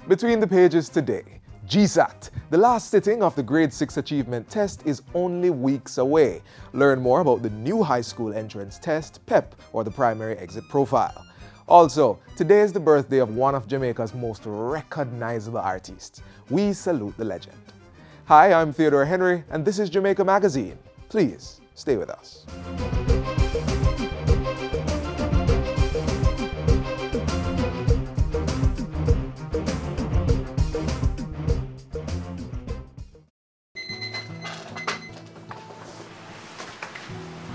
Between the pages today, GSAT, the last sitting of the Grade 6 Achievement Test, is only weeks away. Learn more about the new high school entrance test, PEP, or the Primary Exit Profile. Also, today is the birthday of one of Jamaica's most recognizable artists. We salute the legend. Hi, I'm Theodore Henry, and this is Jamaica Magazine. Please stay with us.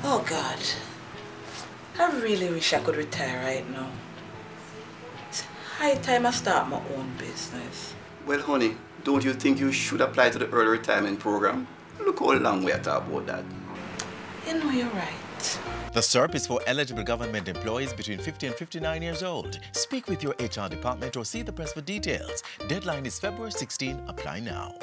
Oh God, I really wish I could retire right now. It's high time I start my own business. Well, honey, don't you think you should apply to the early retirement program? Look how long we are talking about that. You know, you're right. The SERP is for eligible government employees between 50 and 59 years old. Speak with your HR department or see the press for details. Deadline is February 16. Apply now.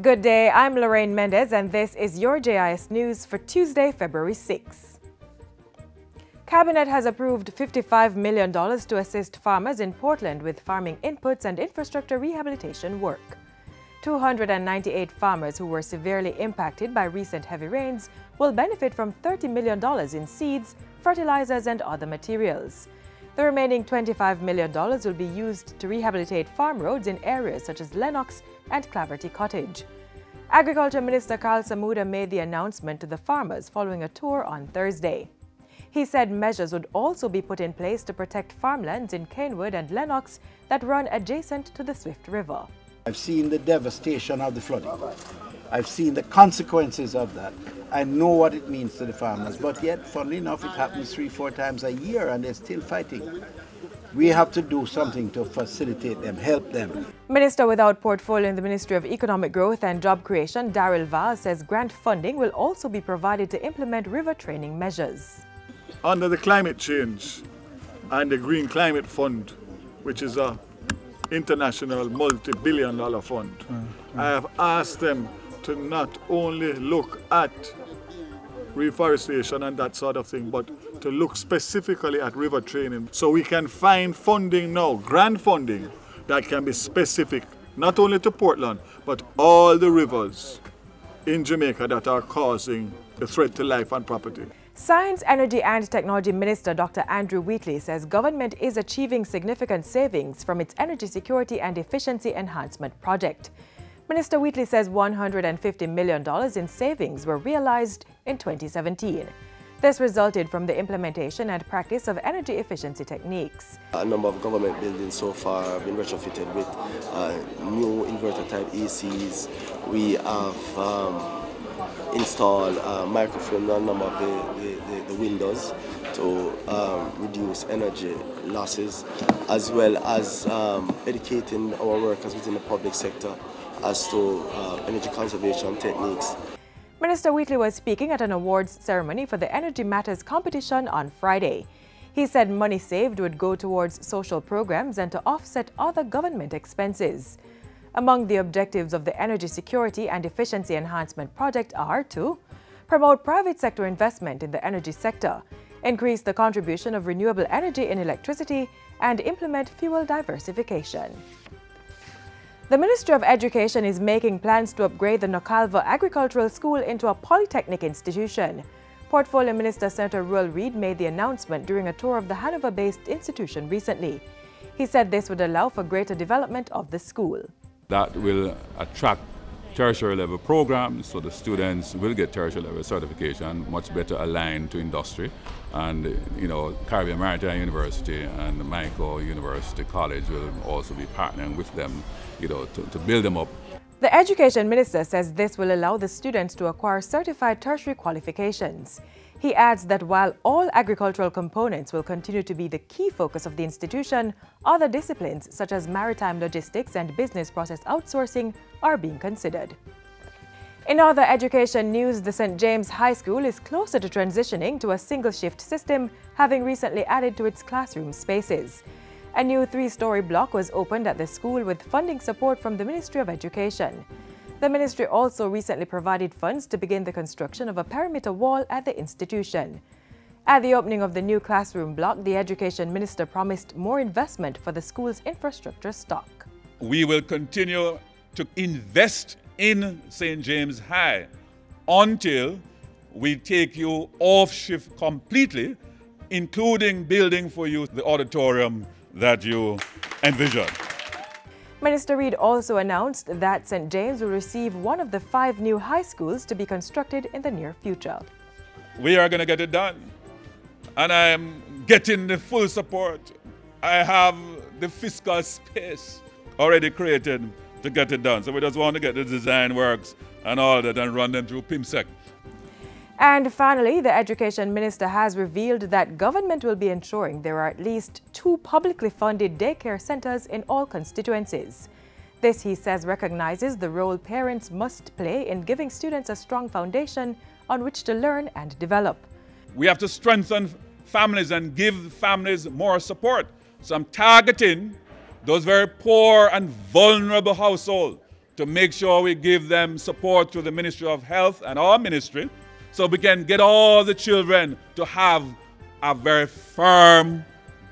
Good day, I'm Lorraine Mendez and this is your JIS News for Tuesday, February 6. Cabinet has approved $55 million to assist farmers in Portland with farming inputs and infrastructure rehabilitation work. 298 farmers who were severely impacted by recent heavy rains will benefit from $30 million in seeds, fertilizers and other materials. The remaining $25 million will be used to rehabilitate farm roads in areas such as Lennox and Claverty Cottage. Agriculture Minister Karl Samuda made the announcement to the farmers following a tour on Thursday. He said measures would also be put in place to protect farmlands in Canewood and Lennox that run adjacent to the Swift River. I've seen the devastation of the flooding. I've seen the consequences of that. I know what it means to the farmers, but yet, funnily enough, it happens 3-4 times a year and they're still fighting. We have to do something to facilitate them, help them. Minister without portfolio in the Ministry of Economic Growth and Job Creation, Daryl Vaz, says grant funding will also be provided to implement river training measures. Under the climate change and the Green Climate Fund, which is an international multi-billion-dollar fund, I have asked them to not only look at reforestation and that sort of thing, but to look specifically at river training. So we can find funding now, grant funding, that can be specific, not only to Portland, but all the rivers in Jamaica that are causing the threat to life and property. Science, Energy and Technology Minister Dr. Andrew Wheatley says government is achieving significant savings from its energy security and efficiency enhancement project. Minister Wheatley says $150 million in savings were realized in 2017. This resulted from the implementation and practice of energy efficiency techniques. A number of government buildings so far have been retrofitted with new inverter-type ACs. We have installed microfilm on a number of the windows to reduce energy losses, as well as educating our workers within the public sector as to energy conservation techniques. Minister Wheatley was speaking at an awards ceremony for the Energy Matters competition on Friday. He said money saved would go towards social programs and to offset other government expenses. Among the objectives of the Energy Security and Efficiency Enhancement Project are to promote private sector investment in the energy sector, increase the contribution of renewable energy in electricity, and implement fuel diversification. The Ministry of Education is making plans to upgrade the Nocalva Agricultural School into a polytechnic institution. Portfolio Minister Senator Ruel Reid made the announcement during a tour of the Hanover-based institution recently. He said this would allow for greater development of the school. That will attract tertiary level programs, so the students will get tertiary level certification, much better aligned to industry. And Caribbean Maritime University and Mico University College will also be partnering with them, to build them up. The Education Minister says this will allow the students to acquire certified tertiary qualifications. He adds that while all agricultural components will continue to be the key focus of the institution, other disciplines such as maritime logistics and business process outsourcing are being considered. In other education news, the St. James High School is closer to transitioning to a single-shift system, having recently added to its classroom spaces. A new 3-story block was opened at the school with funding support from the Ministry of Education. The ministry also recently provided funds to begin the construction of a perimeter wall at the institution. At the opening of the new classroom block, the Education Minister promised more investment for the school's infrastructure stock. We will continue to invest in St. James High until we take you off shift completely, including building for you the auditorium that you envision. Minister Reid also announced that St. James will receive one of the 5 new high schools to be constructed in the near future. We are going to get it done, and I am getting the full support. I have the fiscal space already created to get it done. So we just want to get the design works and all that and run them through PIMSEC. And finally, the Education Minister has revealed that government will be ensuring there are at least 2 publicly funded daycare centers in all constituencies. This, he says, recognizes the role parents must play in giving students a strong foundation on which to learn and develop. We have to strengthen families and give families more support. So I'm targeting those very poor and vulnerable households to make sure we give them support through the Ministry of Health and our ministry, so we can get all the children to have a very firm,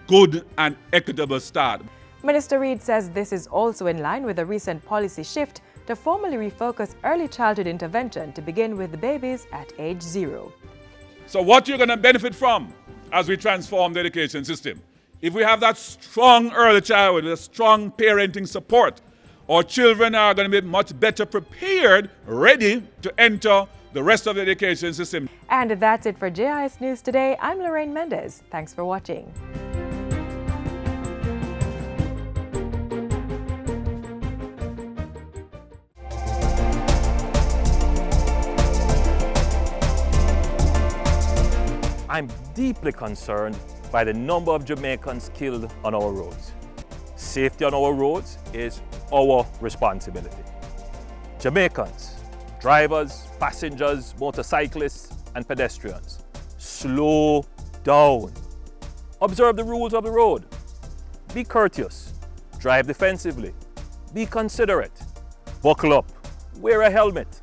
good and equitable start. Minister Reid says this is also in line with a recent policy shift to formally refocus early childhood intervention to begin with babies at age 0. So what you're going to benefit from as we transform the education system, if we have that strong early childhood, with a strong parenting support, our children are going to be much better prepared, ready to enter the rest of the education system. And that's it for JIS News today. I'm Lorraine Mendez. Thanks for watching. I'm deeply concerned by the number of Jamaicans killed on our roads. Safety on our roads is our responsibility. Jamaicans, drivers, passengers, motorcyclists, and pedestrians, slow down. Observe the rules of the road. Be courteous. Drive defensively. Be considerate. Buckle up. Wear a helmet.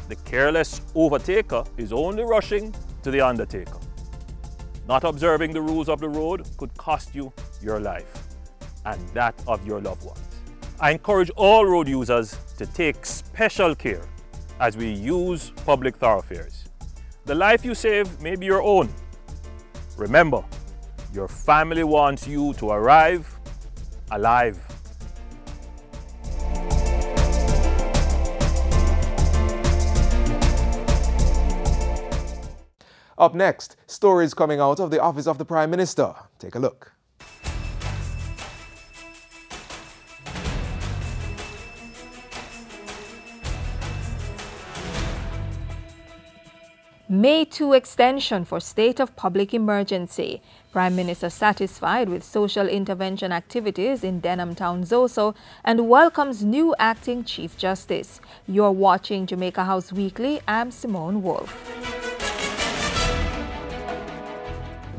The careless overtaker is only rushing to the undertaker. Not observing the rules of the road could cost you your life and that of your loved ones. I encourage all road users to take special care as we use public thoroughfares. The life you save may be your own. Remember, your family wants you to arrive alive. Up next, stories coming out of the office of the Prime Minister. Take a look. May 2 extension for state of public emergency. Prime Minister satisfied with social intervention activities in Denham Town Zoso and welcomes new acting Chief Justice. You're watching Jamaica House Weekly. I'm Simone Wolf.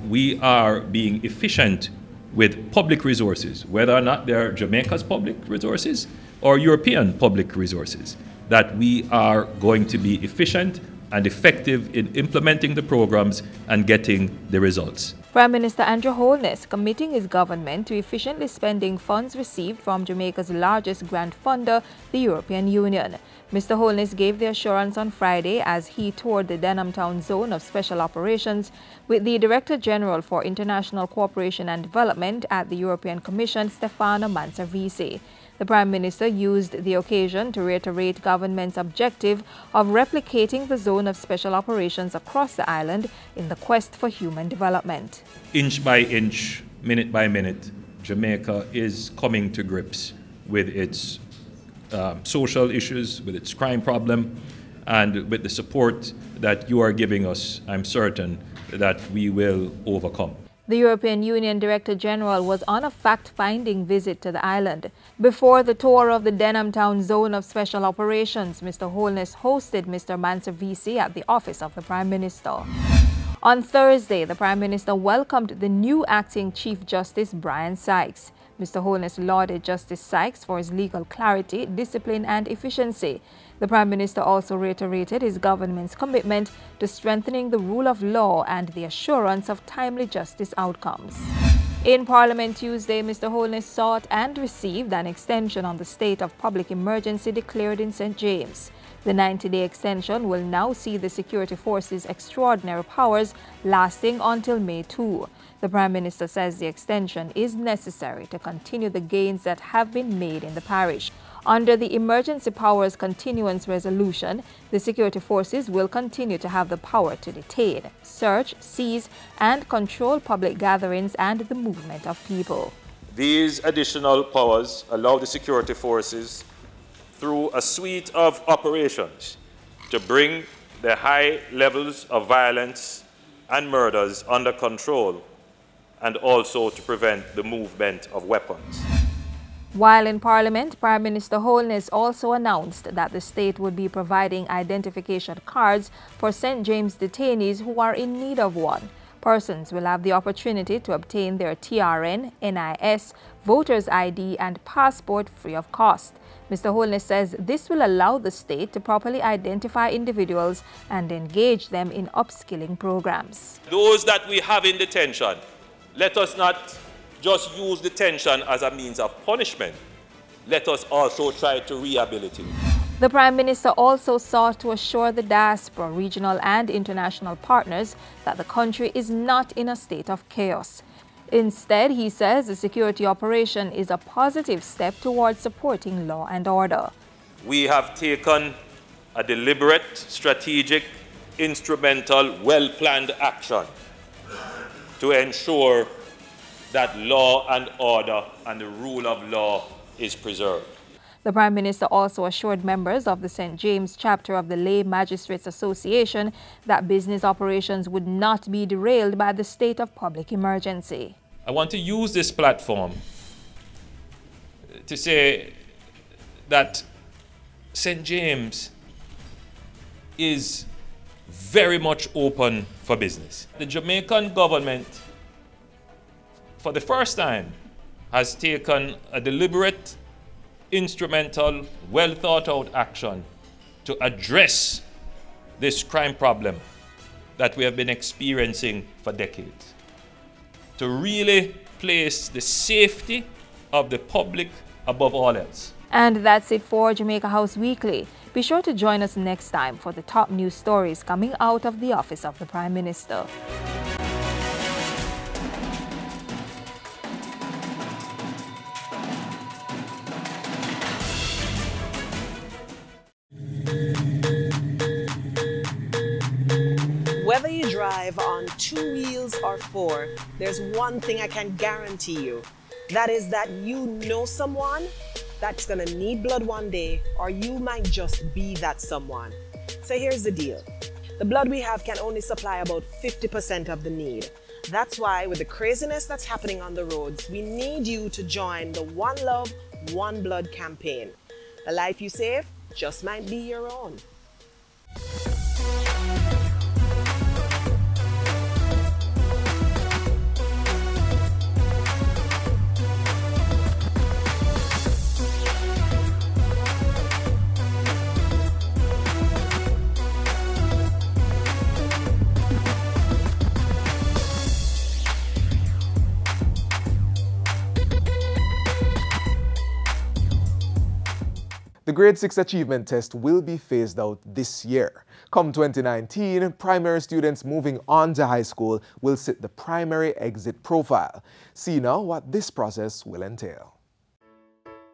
We are being efficient with public resources, whether or not they're Jamaica's public resources or European public resources, that we are going to be efficient and effective in implementing the programs and getting the results. Prime Minister Andrew Holness committing his government to efficiently spending funds received from Jamaica's largest grant funder, the European Union. Mr. Holness gave the assurance on Friday as he toured the Denham Town Zone of Special Operations with the Director General for International Cooperation and Development at the European Commission, Stefano Manservisi. The Prime Minister used the occasion to reiterate government's objective of replicating the zone of special operations across the island in the quest for human development. Inch by inch, minute by minute, Jamaica is coming to grips with its social issues, with its crime problem, and with the support that you are giving us, I'm certain that we will overcome. The European Union Director General was on a fact-finding visit to the island. Before the tour of the Denham Town Zone of Special Operations, Mr. Holness hosted Mr. Manservisi at the office of the Prime Minister. On Thursday, the Prime Minister welcomed the new acting Chief Justice Brian Sykes. Mr. Holness lauded Justice Sykes for his legal clarity, discipline and efficiency. The Prime Minister also reiterated his government's commitment to strengthening the rule of law and the assurance of timely justice outcomes. In Parliament Tuesday, Mr. Holness sought and received an extension on the state of public emergency declared in St. James. The 90-day extension will now see the security forces' extraordinary powers lasting until May 2. The Prime Minister says the extension is necessary to continue the gains that have been made in the parish. Under the Emergency Powers Continuance Resolution, the security forces will continue to have the power to detain, search, seize, and control public gatherings and the movement of people. These additional powers allow the security forces, through a suite of operations, to bring the high levels of violence and murders under control, and also to prevent the movement of weapons. While in Parliament, Prime Minister Holness also announced that the state would be providing identification cards for St. James detainees who are in need of one. Persons will have the opportunity to obtain their TRN, NIS, voter's ID and passport free of cost. Mr. Holness says this will allow the state to properly identify individuals and engage them in upskilling programs. Those that we have in detention, let us not just use detention as a means of punishment. Let us also try to rehabilitate. The Prime Minister also sought to assure the diaspora, regional and international partners that the country is not in a state of chaos. Instead, he says the security operation is a positive step towards supporting law and order. We have taken a deliberate, strategic, instrumental, well-planned action to ensure that law and order and the rule of law is preserved. The Prime Minister also assured members of the St. James chapter of the Lay Magistrates Association that business operations would not be derailed by the state of public emergency. I want to use this platform to say that St. James is very much open for business. The Jamaican government, for the first time, has taken a deliberate, instrumental, well-thought-out action to address this crime problem that we have been experiencing for decades. To really place the safety of the public above all else. And that's it for Jamaica House Weekly. Be sure to join us next time for the top news stories coming out of the office of the Prime Minister. Whether you drive on 2 wheels or 4, there's one thing I can guarantee you. That is that you know someone that's gonna need blood one day, or you might just be that someone. So here's the deal. The blood we have can only supply about 50% of the need. That's why with the craziness that's happening on the roads, we need you to join the One Love, One Blood campaign. The life you save just might be your own. The Grade 6 Achievement Test will be phased out this year. Come 2019, primary students moving on to high school will sit the primary exit profile. See now what this process will entail.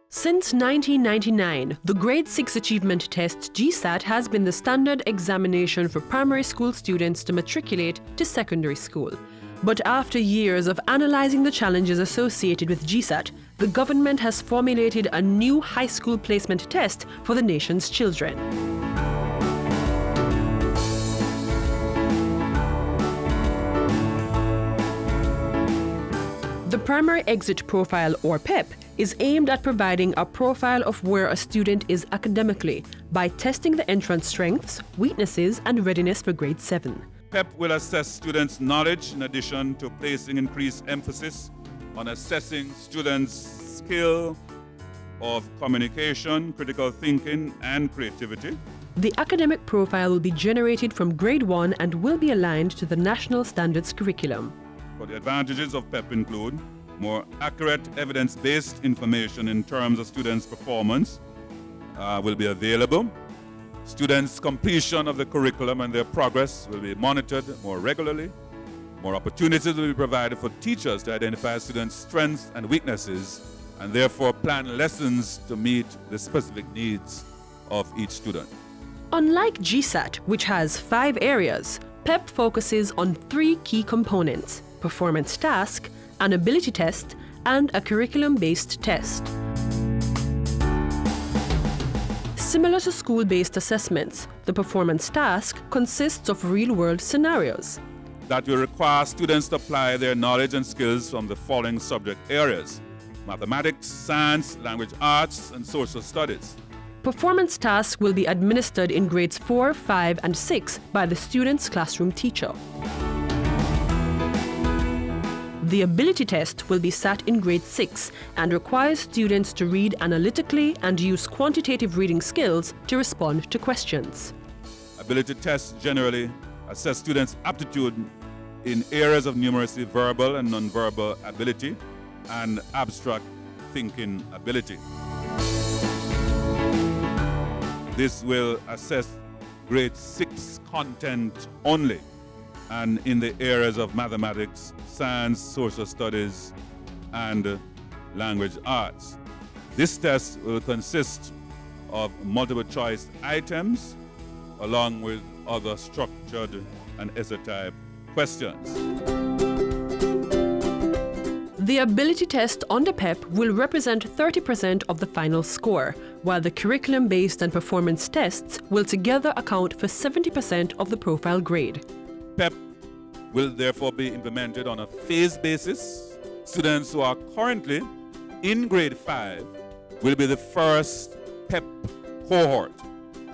Since 1999, the Grade 6 Achievement Test GSAT has been the standard examination for primary school students to matriculate to secondary school. But after years of analyzing the challenges associated with GSAT, the government has formulated a new high school placement test for the nation's children. The Primary Exit Profile, or PEP, is aimed at providing a profile of where a student is academically by testing the entrance strengths, weaknesses, and readiness for Grade 7. PEP will assess students' knowledge in addition to placing increased emphasis on assessing students' skill of communication, critical thinking, and creativity. The academic profile will be generated from grade 1 and will be aligned to the National Standards curriculum. But the advantages of PEP include more accurate evidence-based information in terms of students' performance will be available. Students' completion of the curriculum and their progress will be monitored more regularly. More opportunities will be provided for teachers to identify students' strengths and weaknesses and therefore plan lessons to meet the specific needs of each student. Unlike GSAT, which has 5 areas, PEP focuses on 3 key components: performance task, an ability test, and a curriculum-based test. Similar to school-based assessments, the performance task consists of real-world scenarios that will require students to apply their knowledge and skills from the following subject areas: mathematics, science, language arts, and social studies. Performance tasks will be administered in grades 4, 5, and 6 by the student's classroom teacher. The ability test will be sat in grade 6 and requires students to read analytically and use quantitative reading skills to respond to questions. Ability tests generally assess students' aptitude in areas of numeracy, verbal and nonverbal ability, and abstract thinking ability. This will assess grade 6 content only, and in the areas of mathematics, science, social studies, and language arts. This test will consist of multiple choice items along with other structured and essay-type questions. The ability test on the PEP will represent 30% of the final score, while the curriculum-based and performance tests will together account for 70% of the profile grade. PEP will therefore be implemented on a phased basis. Students who are currently in grade 5 will be the first PEP cohort.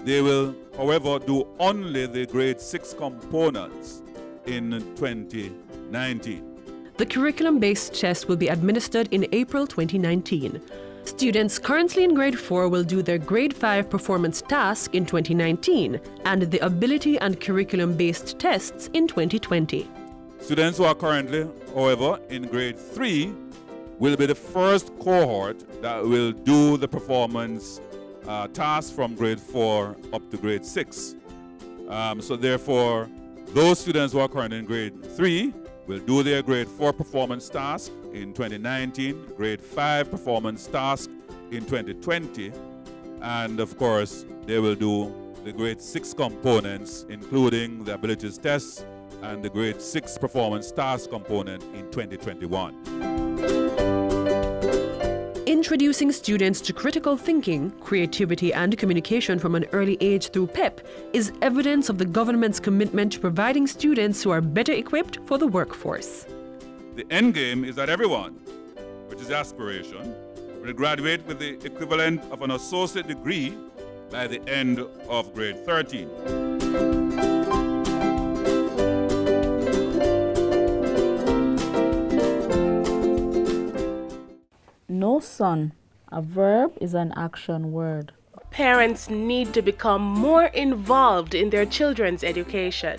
They will, however, do only the grade 6 components in 2019. The curriculum-based test will be administered in April 2019. Students currently in grade 4 will do their grade 5 performance task in 2019 and the ability and curriculum-based tests in 2020. Students who are currently, however, in grade 3 will be the first cohort that will do the performance task from grade 4 up to grade 6. So therefore, those students who are currently in grade 3 will do their grade 4 performance task in 2019, grade 5 performance task in 2020, and of course, they will do the grade 6 components, including the abilities tests and the grade 6 performance task component in 2021. Introducing students to critical thinking, creativity, and communication from an early age through PEP is evidence of the government's commitment to providing students who are better equipped for the workforce. The end game is that everyone, which is the aspiration, will graduate with the equivalent of an associate degree by the end of grade 13. No, son. A verb is an action word. Parents need to become more involved in their children's education.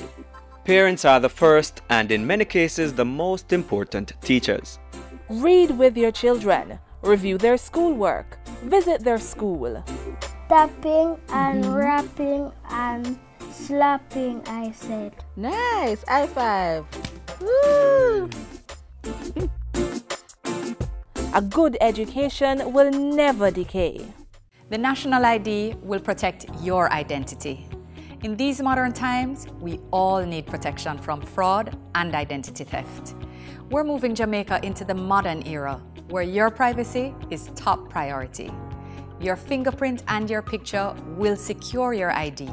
Parents are the first and in many cases the most important teachers. Read with your children. Review their schoolwork. Visit their school. Tapping and rapping and slapping, I said. Nice! High five! Woo! A good education will never decay. The National ID will protect your identity. In these modern times, we all need protection from fraud and identity theft. We're moving Jamaica into the modern era, where your privacy is top priority. Your fingerprint and your picture will secure your ID.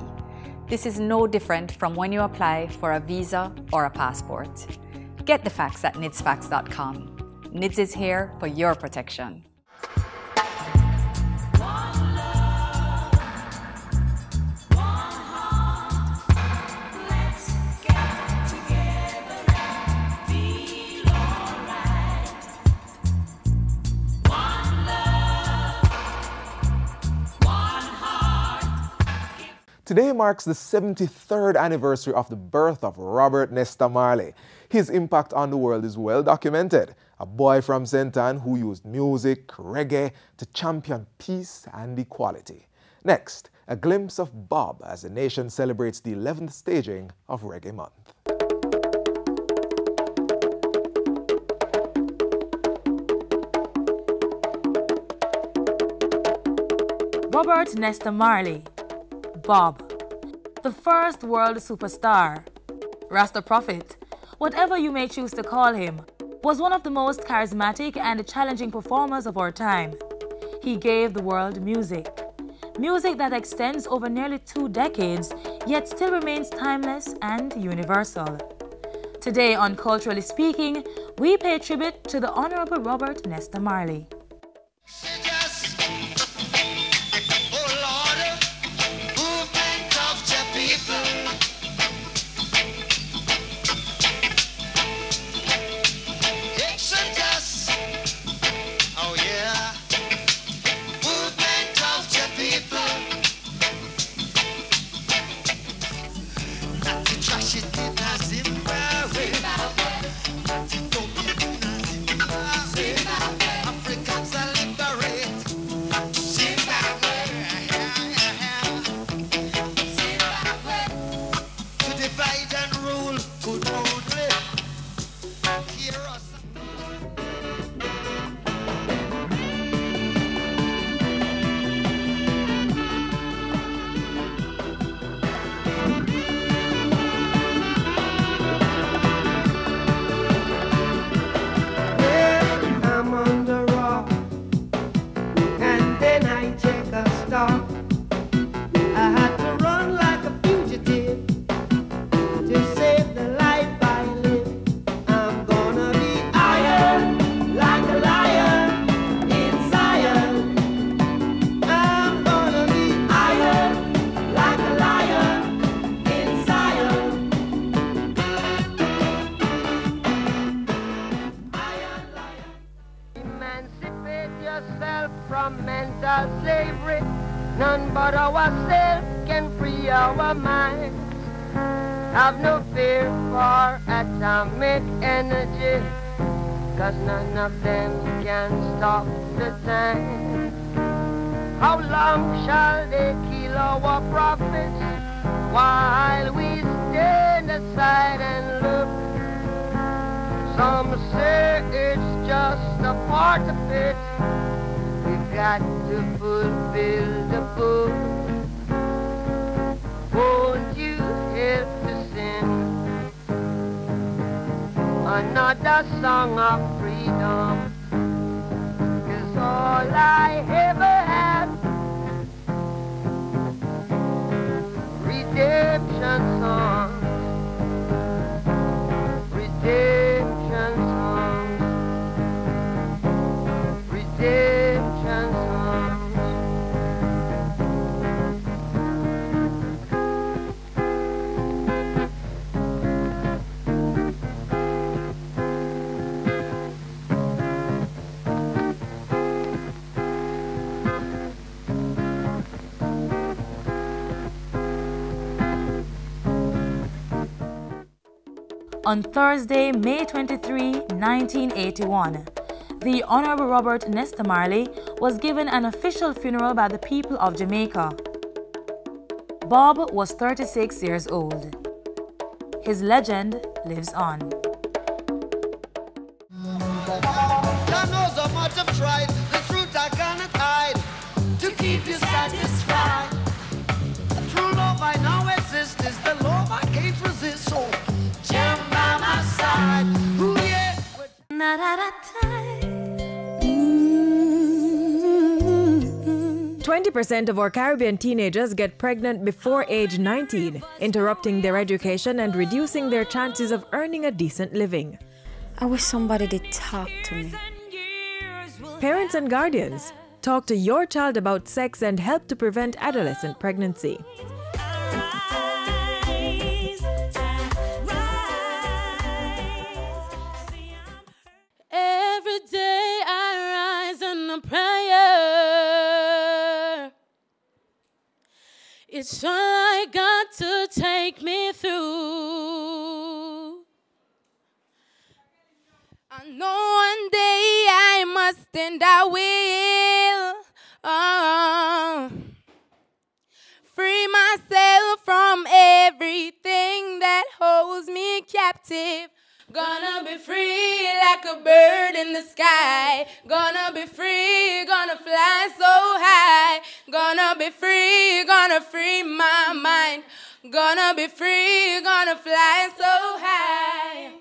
This is no different from when you apply for a visa or a passport. Get the facts at nidsfacts.com. NIDS is here for your protection. Today marks the 73rd anniversary of the birth of Robert Nesta Marley. His impact on the world is well documented. A boy from St. Ann who used music, reggae, to champion peace and equality. Next, a glimpse of Bob as the nation celebrates the 11th staging of Reggae Month. Robert Nesta Marley, Bob, the first world superstar, Rasta Prophet, whatever you may choose to call him, was one of the most charismatic and challenging performers of our time. He gave the world music. Music that extends over nearly 2 decades, yet still remains timeless and universal. Today on Culturally Speaking, we pay tribute to the Honorable Robert Nesta Marley. From mental slavery, none but ourselves can free our minds. Have no fear for atomic energy, 'cause none of them can stop the time. How long shall they kill our prophets while we stand aside and look? Some say it's just a part of it. Got to fulfill the book. Won't you help to sing another song of freedom? 'Cause all I ever had, redemption songs, redemption songs, redemption songs. On Thursday, May 23, 1981, the Honorable Robert Nesta Marley was given an official funeral by the people of Jamaica. Bob was 36 years old. His legend lives on. God knows how much I've tried, the truth I cannot hide, to keep you satisfied. True love I now exist is the love I can't resist, so jam by my side. Ooh, yeah. Not at a time. 20% of our Caribbean teenagers get pregnant before age 19, interrupting their education and reducing their chances of earning a decent living. I wish somebody did talk to me. Parents and guardians, talk to your child about sex and help to prevent adolescent pregnancy. Every day I rise in a prayer. It's all I got to take me through. I know one day I must and I will free myself from everything that holds me captive. Gonna be free like a bird in the sky. Gonna be free, gonna fly so high. Gonna be free, gonna free my mind. Gonna be free, gonna fly so high.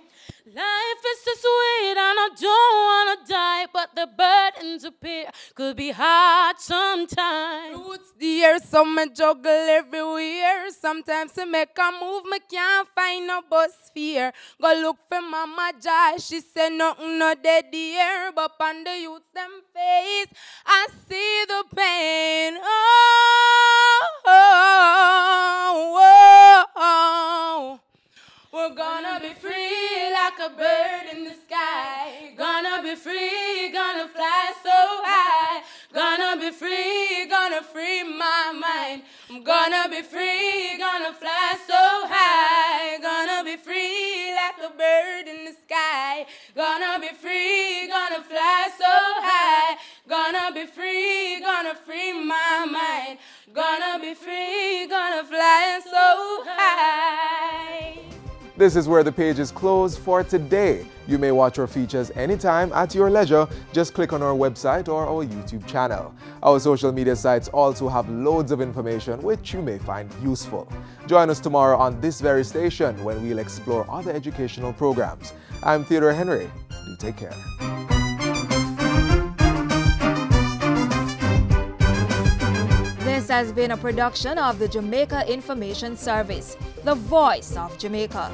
Life is so sweet and I don't wanna die, but the burdens appear could be hard sometimes. Roots dear, so me juggle everywhere. Sometimes to make a move, me can't find no bus fare. Go look for Mama Joy, she said nothing no dead here, but on the youth them face, I see the pain. Oh, oh, oh, oh. We're gonna be free like a bird in the sky. Gonna be free, gonna fly so high. Gonna be free, gonna free my mind. I'm gonna be free, gonna fly so high. Gonna be free like a bird in the sky. Gonna be free, gonna fly so high. Gonna be free, gonna free my mind. Gonna be free, gonna fly so high. This is where the page is closed for today. You may watch our features anytime at your leisure. Just click on our website or our YouTube channel. Our social media sites also have loads of information which you may find useful. Join us tomorrow on this very station when we'll explore other educational programs. I'm Theodore Henry. Do take care. This has been a production of the Jamaica Information Service, the voice of Jamaica.